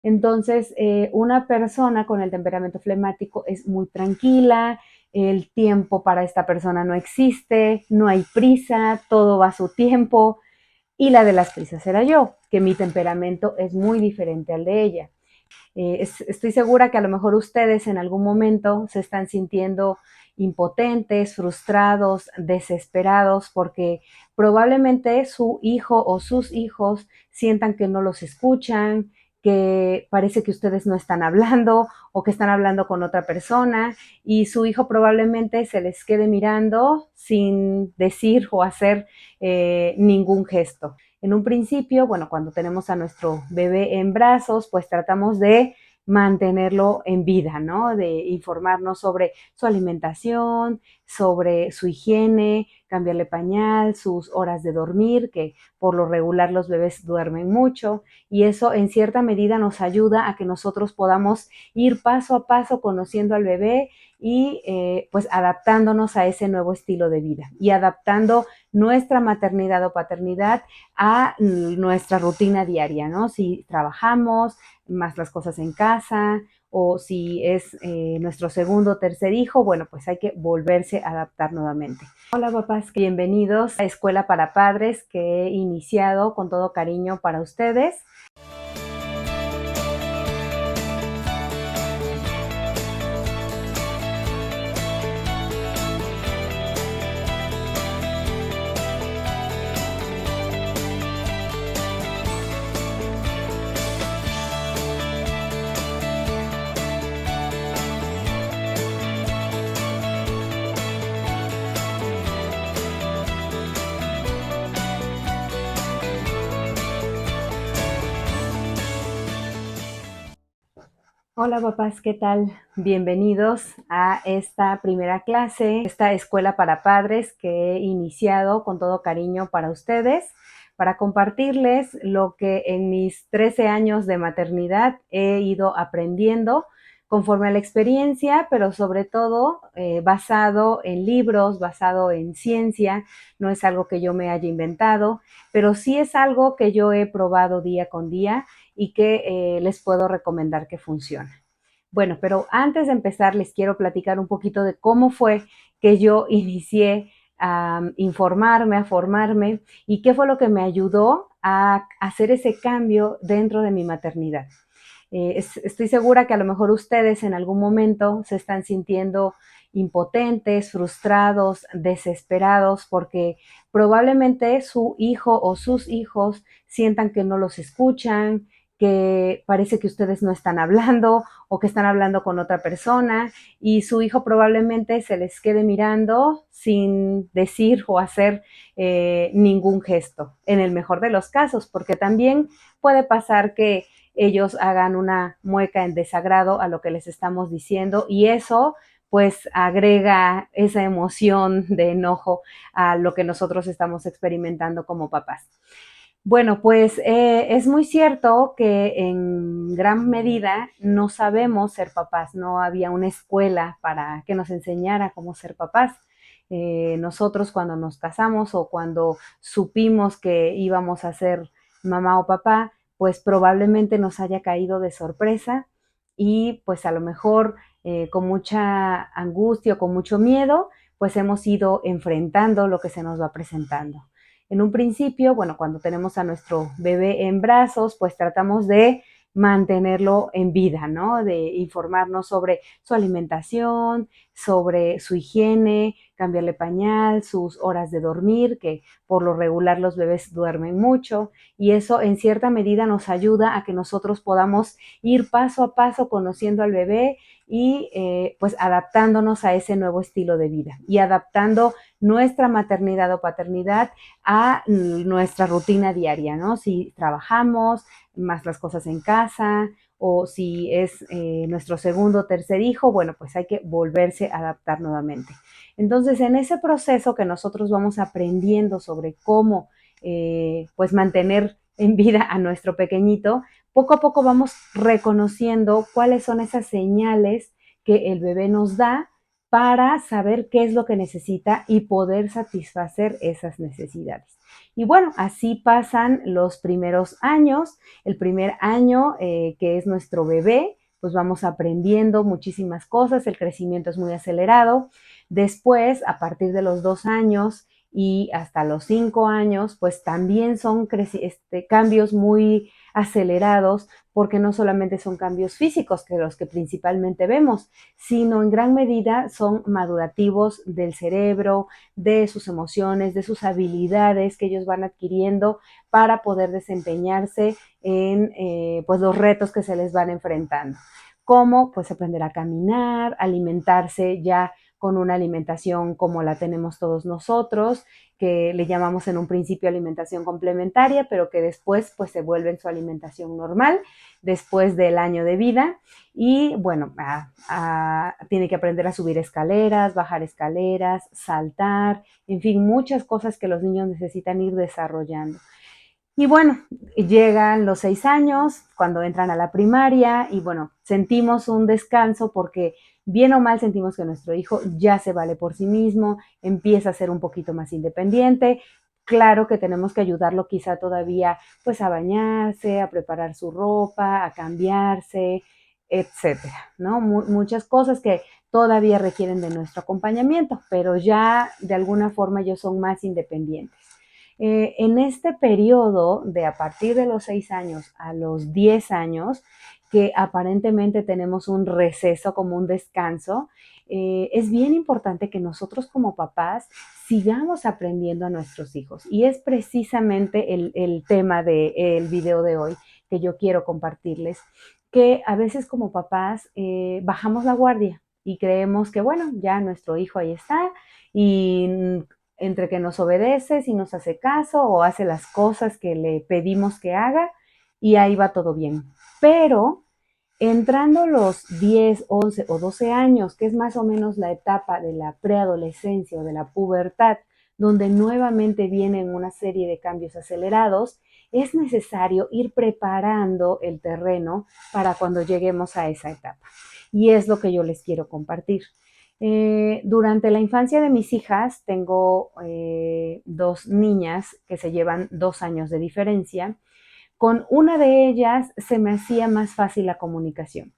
Entonces, una persona con el temperamento flemático es muy tranquila, el tiempo para esta persona no existe, no hay prisa, todo va a su tiempo. Y la de las prisas era yo, que mi temperamento es muy diferente al de ella. Estoy segura que a lo mejor ustedes en algún momento se están sintiendo impotentes, frustrados, desesperados, porque probablemente su hijo o sus hijos sientan que no los escuchan, que parece que ustedes no están hablando o que están hablando con otra persona y su hijo probablemente se les quede mirando sin decir o hacer ningún gesto. En un principio, bueno, cuando tenemos a nuestro bebé en brazos, pues tratamos de mantenerlo en vida, ¿no? De informarnos sobre su alimentación, sobre su higiene, cambiarle pañal, sus horas de dormir, que por lo regular los bebés duermen mucho y eso en cierta medida nos ayuda a que nosotros podamos ir paso a paso conociendo al bebé y pues adaptándonos a ese nuevo estilo de vida y adaptando nuestra maternidad o paternidad a nuestra rutina diaria, ¿no? Si trabajamos, más las cosas en casa, o si es nuestro segundo o tercer hijo, bueno, pues hay que volverse a adaptar nuevamente. Hola papás, bienvenidos a Escuela para Padres que he iniciado con todo cariño para ustedes. Hola papás, ¿qué tal? Bienvenidos a esta primera clase, esta escuela para padres que he iniciado con todo cariño para ustedes, para compartirles lo que en mis 13 años de maternidad he ido aprendiendo conforme a la experiencia, pero sobre todo basado en libros, basado en ciencia, no es algo que yo me haya inventado, pero sí es algo que yo he probado día con día y que les puedo recomendar que funciona. Bueno, pero antes de empezar les quiero platicar un poquito de cómo fue que yo inicié a informarme, a formarme y qué fue lo que me ayudó a hacer ese cambio dentro de mi maternidad. Estoy segura que a lo mejor ustedes en algún momento se están sintiendo impotentes, frustrados, desesperados, porque probablemente su hijo o sus hijos sientan que no los escuchan, que parece que ustedes no están hablando o que están hablando con otra persona y su hijo probablemente se les quede mirando sin decir o hacer ningún gesto, en el mejor de los casos, porque también puede pasar que ellos hagan una mueca en desagrado a lo que les estamos diciendo y eso pues agrega esa emoción de enojo a lo que nosotros estamos experimentando como papás. Bueno, pues es muy cierto que en gran medida no sabemos ser papás, no había una escuela para que nos enseñara cómo ser papás. Nosotros cuando nos casamos o cuando supimos que íbamos a ser mamá o papá, pues probablemente nos haya caído de sorpresa y pues a lo mejor con mucha angustia o con mucho miedo, pues hemos ido enfrentando lo que se nos va presentando. En un principio, bueno, cuando tenemos a nuestro bebé en brazos, pues tratamos de mantenerlo en vida, ¿no? De informarnos sobre su alimentación, sobre su higiene, cambiarle pañal, sus horas de dormir, que por lo regular los bebés duermen mucho y eso en cierta medida nos ayuda a que nosotros podamos ir paso a paso conociendo al bebé y pues adaptándonos a ese nuevo estilo de vida y adaptando nuestra maternidad o paternidad a nuestra rutina diaria, ¿no? Si trabajamos, más las cosas en casa, o si es nuestro segundo o tercer hijo, bueno, pues hay que volverse a adaptar nuevamente. Entonces, en ese proceso que nosotros vamos aprendiendo sobre cómo, pues, mantener en vida a nuestro pequeñito, poco a poco vamos reconociendo cuáles son esas señales que el bebé nos da para saber qué es lo que necesita y poder satisfacer esas necesidades. Y bueno, así pasan los primeros años. El primer año, que es nuestro bebé, pues vamos aprendiendo muchísimas cosas, el crecimiento es muy acelerado. Después, a partir de los 2 años y hasta los 5 años, pues también son cambios muy acelerados, porque no solamente son cambios físicos, que los que principalmente vemos, sino en gran medida son madurativos del cerebro, de sus emociones, de sus habilidades que ellos van adquiriendo para poder desempeñarse en pues los retos que se les van enfrentando. Como pues aprender a caminar, alimentarse ya con una alimentación como la tenemos todos nosotros, que le llamamos en un principio alimentación complementaria, pero que después pues se vuelve en su alimentación normal después del año de vida. Y bueno, tiene que aprender a subir escaleras, bajar escaleras, saltar, en fin, muchas cosas que los niños necesitan ir desarrollando. Y bueno, llegan los 6 años, cuando entran a la primaria, y bueno, sentimos un descanso porque bien o mal sentimos que nuestro hijo ya se vale por sí mismo, empieza a ser un poquito más independiente. Claro que tenemos que ayudarlo quizá todavía pues a bañarse, a preparar su ropa, a cambiarse, etcétera, ¿no? Muchas cosas que todavía requieren de nuestro acompañamiento, pero ya de alguna forma ellos son más independientes. En este periodo de a partir de los 6 años a los 10 años, que aparentemente tenemos un receso como un descanso, es bien importante que nosotros como papás sigamos aprendiendo a nuestros hijos. Y es precisamente el tema del video de hoy que yo quiero compartirles, que a veces como papás bajamos la guardia y creemos que, bueno, ya nuestro hijo ahí está y entre que nos obedece, si nos hace caso o hace las cosas que le pedimos que haga y ahí va todo bien. Pero entrando los 10, 11 o 12 años, que es más o menos la etapa de la preadolescencia o de la pubertad, donde nuevamente vienen una serie de cambios acelerados, es necesario ir preparando el terreno para cuando lleguemos a esa etapa. Y es lo que yo les quiero compartir. Durante la infancia de mis hijas, tengo 2 niñas que se llevan 2 años de diferencia. Con una de ellas se me hacía más fácil la comunicación,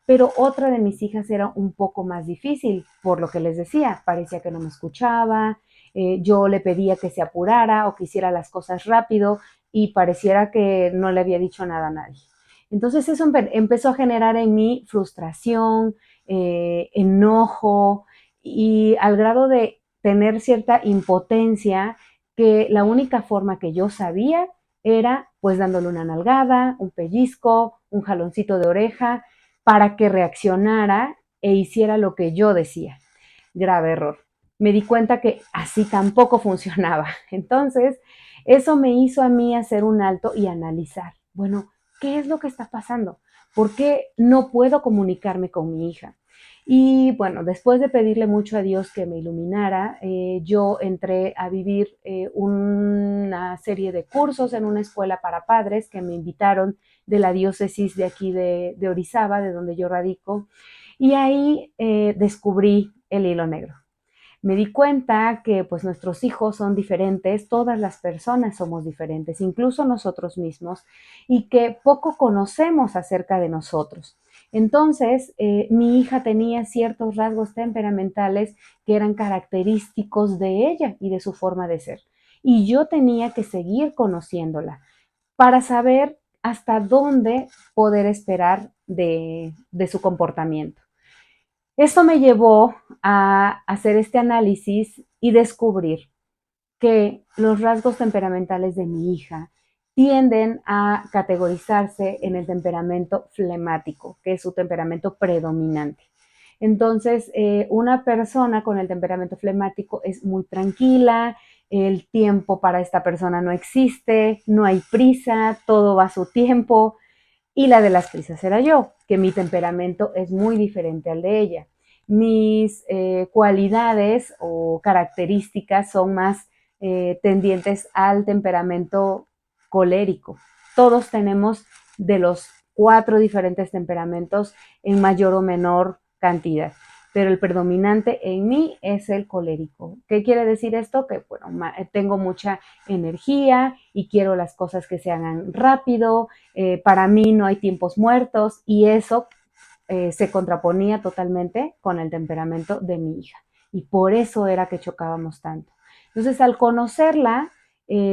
pero otra de mis hijas era un poco más difícil, por lo que les decía, parecía que no me escuchaba, yo le pedía que se apurara o que hiciera las cosas rápido y pareciera que no le había dicho nada a nadie. Entonces eso empezó a generar en mí frustración, enojo y al grado de tener cierta impotencia que la única forma que yo sabía era pues dándole una nalgada, un pellizco, un jaloncito de oreja para que reaccionara e hiciera lo que yo decía. Grave error. Me di cuenta que así tampoco funcionaba. Entonces, eso me hizo a mí hacer un alto y analizar, bueno, ¿qué es lo que está pasando? ¿Por qué no puedo comunicarme con mi hija? Y bueno, después de pedirle mucho a Dios que me iluminara, yo entré a vivir una serie de cursos en una escuela para padres que me invitaron de la diócesis de aquí de Orizaba, de donde yo radico, y ahí descubrí el hilo negro. Me di cuenta que pues nuestros hijos son diferentes, todas las personas somos diferentes, incluso nosotros mismos, y que poco conocemos acerca de nosotros. Entonces, mi hija tenía ciertos rasgos temperamentales que eran característicos de ella y de su forma de ser. Y yo tenía que seguir conociéndola para saber hasta dónde poder esperar de su comportamiento. Esto me llevó a hacer este análisis y descubrir que los rasgos temperamentales de mi hija tienden a categorizarse en el temperamento flemático, que es su temperamento predominante. Entonces, una persona con el temperamento flemático es muy tranquila, el tiempo para esta persona no existe, no hay prisa, todo va a su tiempo, y la de las prisas era yo, que mi temperamento es muy diferente al de ella. Mis cualidades o características son más tendientes al temperamento colérico. Todos tenemos de los 4 diferentes temperamentos en mayor o menor cantidad. pero el predominante en mí es el colérico. ¿Qué quiere decir esto? Que bueno, tengo mucha energía y quiero las cosas que se hagan rápido, para mí no hay tiempos muertos y eso se contraponía totalmente con el temperamento de mi hija y por eso era que chocábamos tanto. Entonces, al conocerla,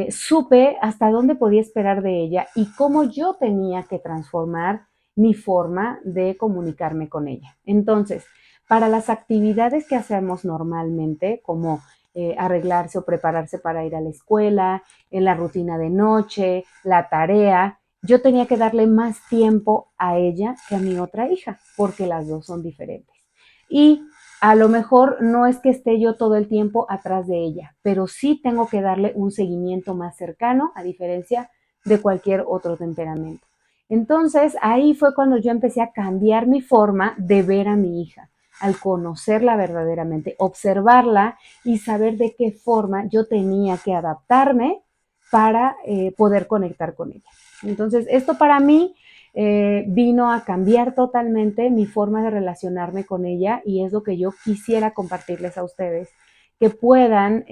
supe hasta dónde podía esperar de ella y cómo yo tenía que transformar mi forma de comunicarme con ella. Entonces, para las actividades que hacemos normalmente, como arreglarse o prepararse para ir a la escuela, en la rutina de noche, la tarea, yo tenía que darle más tiempo a ella que a mi otra hija, porque las dos son diferentes. Y a lo mejor no es que esté yo todo el tiempo atrás de ella, pero sí tengo que darle un seguimiento más cercano, a diferencia de cualquier otro temperamento. Entonces, ahí fue cuando yo empecé a cambiar mi forma de ver a mi hija, al conocerla verdaderamente, observarla y saber de qué forma yo tenía que adaptarme para poder conectar con ella. Entonces, esto para mí vino a cambiar totalmente mi forma de relacionarme con ella y es lo que yo quisiera compartirles a ustedes, que puedan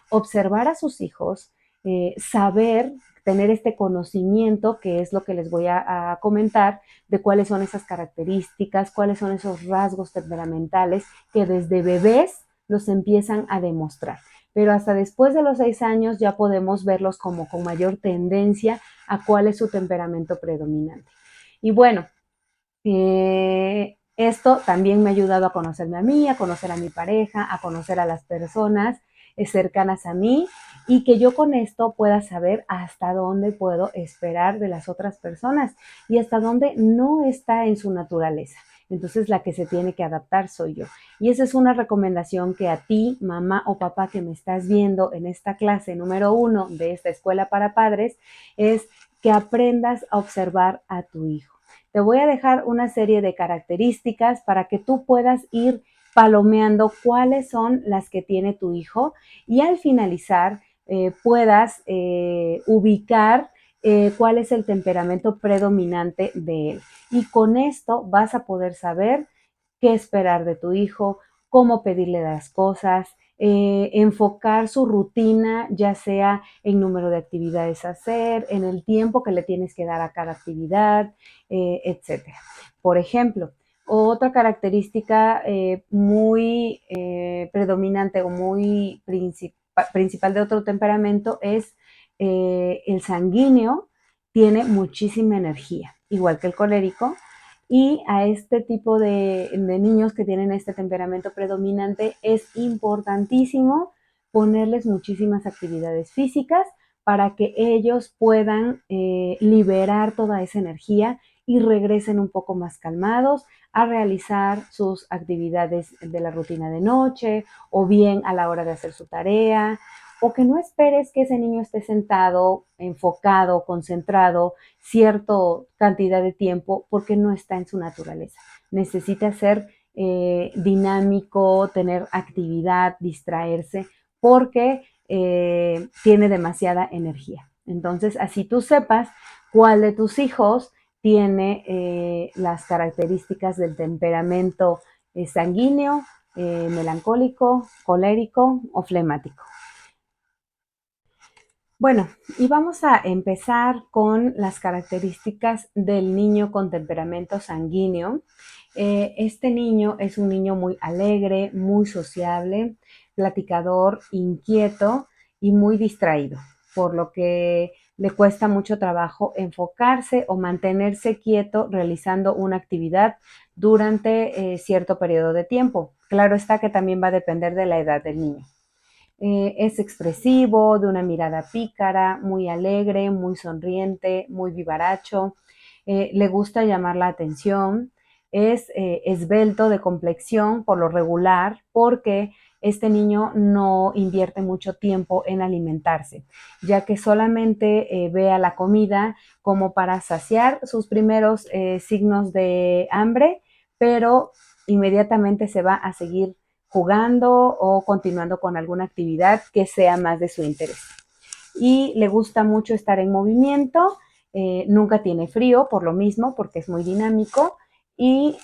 observar a sus hijos, saber, tener este conocimiento, que es lo que les voy a comentar, de cuáles son esas características, cuáles son esos rasgos temperamentales que desde bebés los empiezan a demostrar. Pero hasta después de los 6 años ya podemos verlos como con mayor tendencia a cuál es su temperamento predominante. Y bueno, esto también me ha ayudado a conocerme a mí, a conocer a mi pareja, a conocer a las personas cercanas a mí y que yo con esto pueda saber hasta dónde puedo esperar de las otras personas y hasta dónde no está en su naturaleza. Entonces la que se tiene que adaptar soy yo. Y esa es una recomendación que a ti, mamá o papá que me estás viendo en esta clase número 1 de esta escuela para padres, es que aprendas a observar a tu hijo. Te voy a dejar una serie de características para que tú puedas ir palomeando cuáles son las que tiene tu hijo y al finalizar puedas ubicar cuál es el temperamento predominante de él. Y con esto vas a poder saber qué esperar de tu hijo, cómo pedirle las cosas, enfocar su rutina, ya sea en número de actividades a hacer, en el tiempo que le tienes que dar a cada actividad, etcétera. Por ejemplo, otra característica muy predominante o muy principal de otro temperamento es el sanguíneo, tiene muchísima energía, igual que el colérico, y a este tipo de niños que tienen este temperamento predominante es importantísimo ponerles muchísimas actividades físicas para que ellos puedan liberar toda esa energía y regresen un poco más calmados a realizar sus actividades de la rutina de noche o bien a la hora de hacer su tarea o que no esperes que ese niño esté sentado, enfocado, concentrado cierta cantidad de tiempo porque no está en su naturaleza. Necesita ser dinámico, tener actividad, distraerse, porque tiene demasiada energía. Entonces, así tú sepas cuál de tus hijos tiene las características del temperamento sanguíneo, melancólico, colérico o flemático. Bueno, y vamos a empezar con las características del niño con temperamento sanguíneo. Este niño es un niño muy alegre, muy sociable, platicador, inquieto y muy distraído, por lo que le cuesta mucho trabajo enfocarse o mantenerse quieto realizando una actividad durante cierto periodo de tiempo. Claro está que también va a depender de la edad del niño. Es expresivo, de una mirada pícara, muy alegre, muy sonriente, muy vivaracho, le gusta llamar la atención, es esbelto de complexión por lo regular porque este niño no invierte mucho tiempo en alimentarse, ya que solamente ve a la comida como para saciar sus primeros signos de hambre, pero inmediatamente se va a seguir jugando o continuando con alguna actividad que sea más de su interés. Y le gusta mucho estar en movimiento, nunca tiene frío por lo mismo, porque es muy dinámico y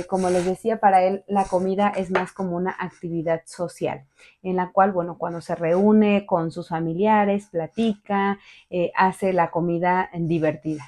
como les decía, para él la comida es más como una actividad social, en la cual, bueno, cuando se reúne con sus familiares, platica, hace la comida divertida.